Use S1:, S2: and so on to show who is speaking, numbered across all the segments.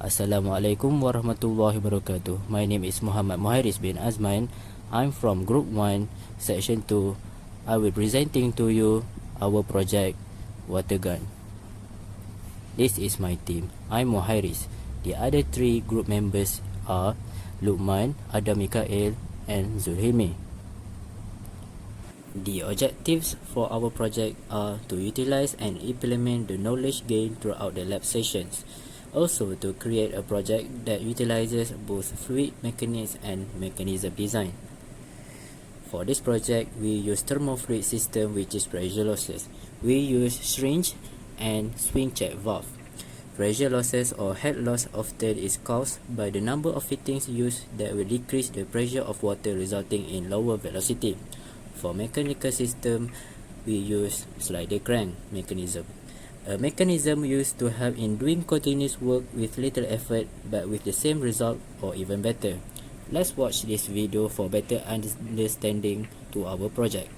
S1: Assalamualaikum warahmatullahi wabarakatuh. My name is Muhammad Muhairis bin Azman. I'm from Group 1, Section 2. I will presenting to you our project water gun. This is my team. I'm Muhairis. The other three group members are Luqman, Adam Mikael and Zulhimi. The objectives for our project are to utilize and implement the knowledge gained throughout the lab sessions. Also, to create a project that utilizes both fluid mechanics and mechanism design. For this project, we use thermofluid system which is pressure lossless. We use syringe and swing check valve. Pressure losses or head loss often is caused by the number of fittings used that will decrease the pressure of water, resulting in lower velocity. For mechanical system, we use slider crank mechanism. A mechanism used to help in doing continuous work with little effort but with the same result or even better. Let's watch this video for better understanding to our project.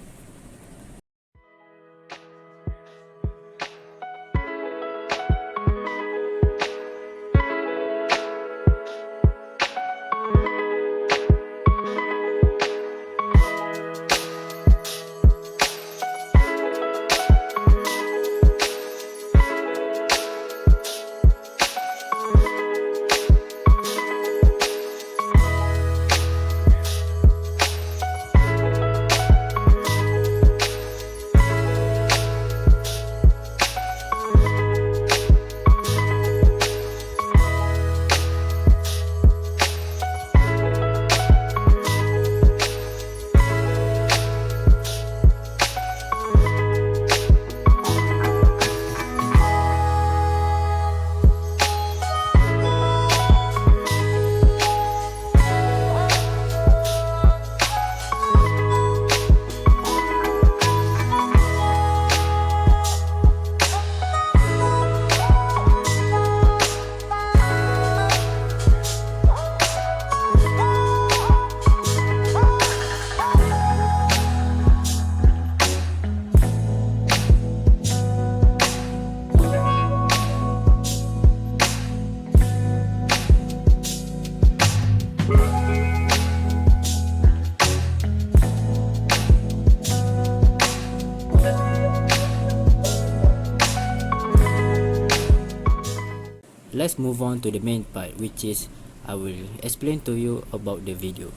S1: Let's move on to the main part, which is I will explain to you about the video.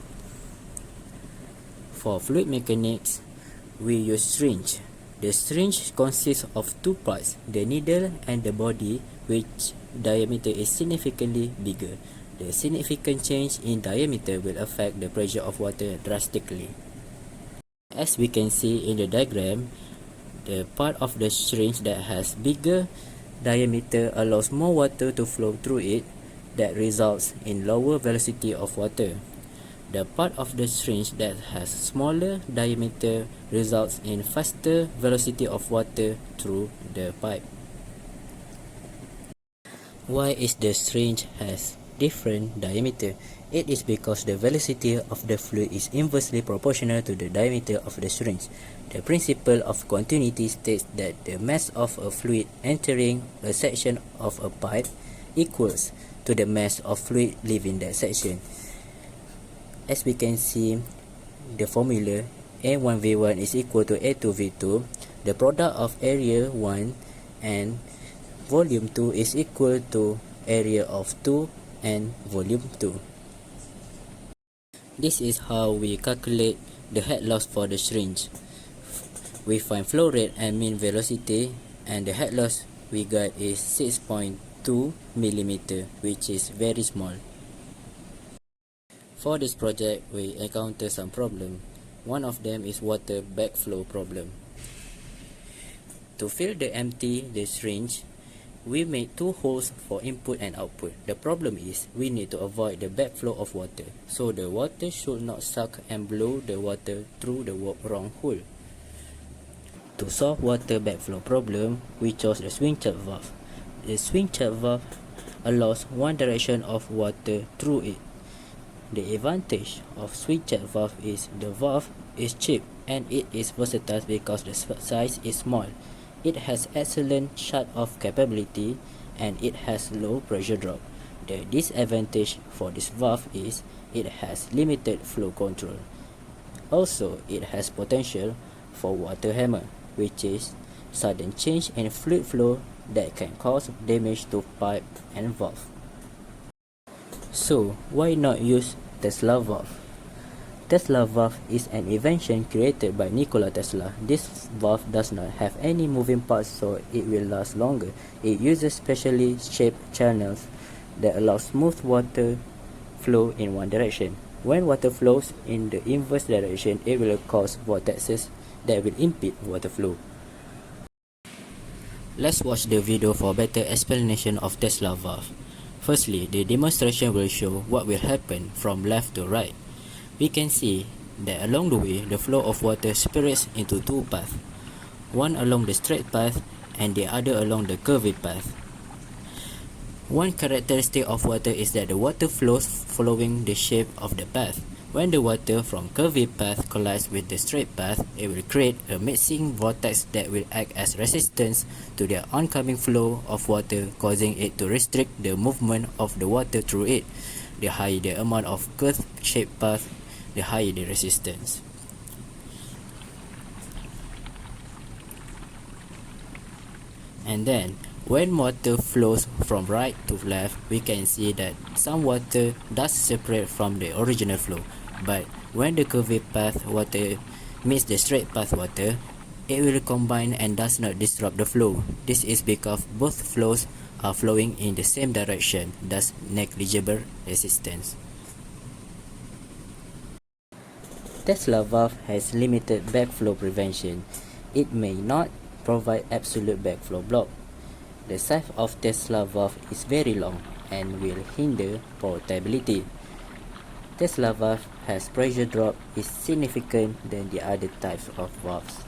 S1: For fluid mechanics, we use syringe. The syringe consists of two parts, the needle and the body, which diameter is significantly bigger. The significant change in diameter will affect the pressure of water drastically. As we can see in the diagram, the part of the syringe that has bigger diameter allows more water to flow through it, that results in lower velocity of water. The part of the syringe that has smaller diameter results in faster velocity of water through the pipe. Why is the syringe has different diameter? It is because the velocity of the fluid is inversely proportional to the diameter of the syringe. The principle of continuity states that the mass of a fluid entering a section of a pipe equals to the mass of fluid leaving that section. As we can see, the formula A1V1 is equal to A2V2. The product of area 1 and volume 2 is equal to area of 2 and volume 2. This is how we calculate the head loss for the syringe. We find flow rate and mean velocity, and the head loss we got is 6.2 mm, which is very small. For this project, we encounter some problem. One of them is water backflow problem. To fill the syringe, we made two holes for input and output. The problem is we need to avoid the backflow of water, so the water should not suck and blow the water through the wrong hole. To solve water backflow problem, we chose the swing check valve. The swing check valve allows one direction of water through it. The advantage of swing check valve is the valve is cheap and it is versatile because the size is small. It has excellent shut-off capability and it has low pressure drop. The disadvantage for this valve is it has limited flow control. Also, it has potential for water hammer, which is sudden change in fluid flow that can cause damage to pipe and valve. So, why not use Tesla valve? Tesla valve is an invention created by Nikola Tesla. This valve does not have any moving parts, so it will last longer. It uses specially shaped channels that allow smooth water flow in one direction. When water flows in the inverse direction, it will cause vortexes that will impede water flow. Let's watch the video for better explanation of Tesla valve. Firstly, the demonstration will show what will happen from left to right. We can see that along the way, the flow of water separates into two paths, one along the straight path and the other along the curved path. One characteristic of water is that the water flows following the shape of the path. When the water from curved path collides with the straight path, it will create a mixing vortex that will act as resistance to the oncoming flow of water, causing it to restrict the movement of the water through it. The higher the amount of curved-shaped path, the higher the resistance. And then, when water flows from right to left, we can see that some water does separate from the original flow. But when the curved path water meets the straight path water, it will combine and does not disrupt the flow. This is because both flows are flowing in the same direction, thus negligible resistance. Tesla valve has limited backflow prevention. It may not provide absolute backflow block. The size of Tesla valve is very long and will hinder portability. Tesla valve has pressure drop is significant than the other types of valves.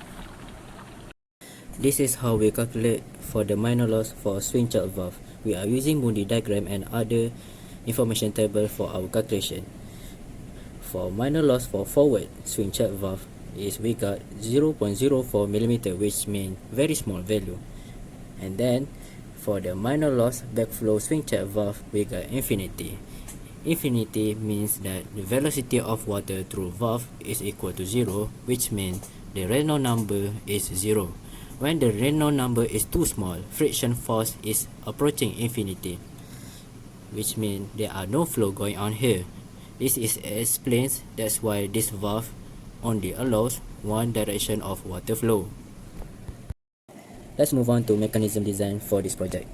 S1: This is how we calculate for the minor loss for swing charge valve. We are using Moody diagram and other information table for our calculation. For minor loss for forward swing charge valve is we got 0.04 mm, which means very small value. And then for the minor loss backflow swing charge valve, we got infinity. Infinity means that the velocity of water through valve is equal to 0, which means the Reynolds number is 0. When the Reynolds number is too small, friction force is approaching infinity, which means there are no flow going on here. This is explains that's why this valve only allows one direction of water flow. Let's move on to mechanism design for this project.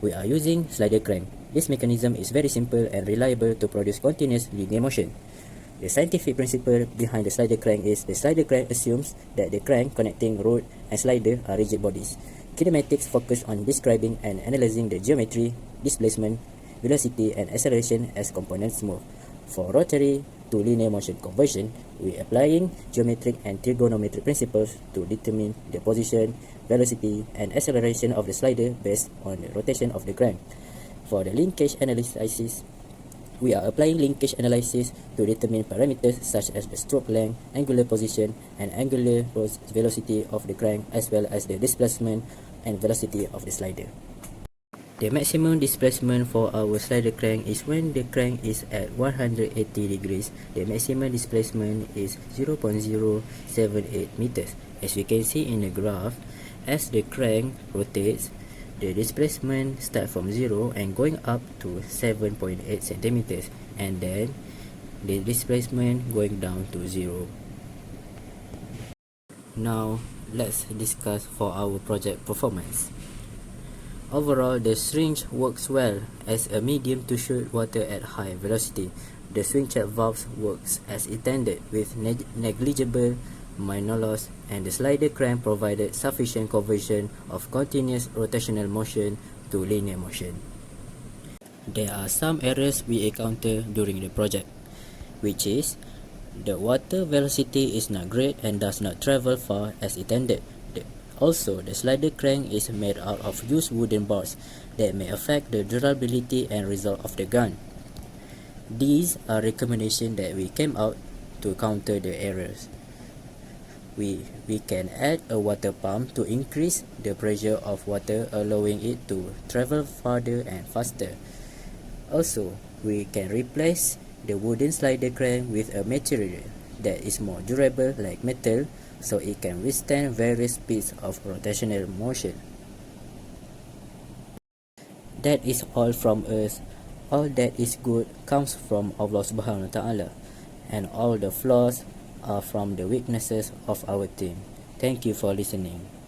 S1: We are using slider crank. This mechanism is very simple and reliable to produce continuous linear motion. The scientific principle behind the slider crank is the slider crank assumes that the crank connecting rod and slider are rigid bodies. Kinematics focus on describing and analyzing the geometry, displacement, velocity, and acceleration as components move. For rotary to linear motion conversion, we are applying geometric and trigonometric principles to determine the position, velocity, and acceleration of the slider based on the rotation of the crank. For the linkage analysis, we are applying linkage analysis to determine parameters such as the stroke length, angular position, and angular velocity of the crank, as well as the displacement and velocity of the slider. The maximum displacement for our slider crank is when the crank is at 180 degrees. The maximum displacement is 0.078 meters. As we can see in the graph, as the crank rotates, the displacement starts from 0 and going up to 7.8 centimeters, and then the displacement going down to 0. Now, let's discuss for our project performance. Overall, the syringe works well as a medium to shoot water at high velocity. The swing charge valve works as intended with negligible minor loss, and the slider crank provided sufficient conversion of continuous rotational motion to linear motion. There are some errors we encounter during the project, which is the water velocity is not great and does not travel far as intended. Also, the slider crank is made out of used wooden bars that may affect the durability and result of the gun. These are recommendations that we came out to counter the errors. We can add a water pump to increase the pressure of water, allowing it to travel farther and faster. Also, we can replace the wooden slider crank with a material that is more durable like metal, so it can withstand various speeds of rotational motion. That is all from us. All that is good comes from Allah Subhanahu wa Ta'ala, and all the flaws are from the weaknesses of our team. Thank you for listening.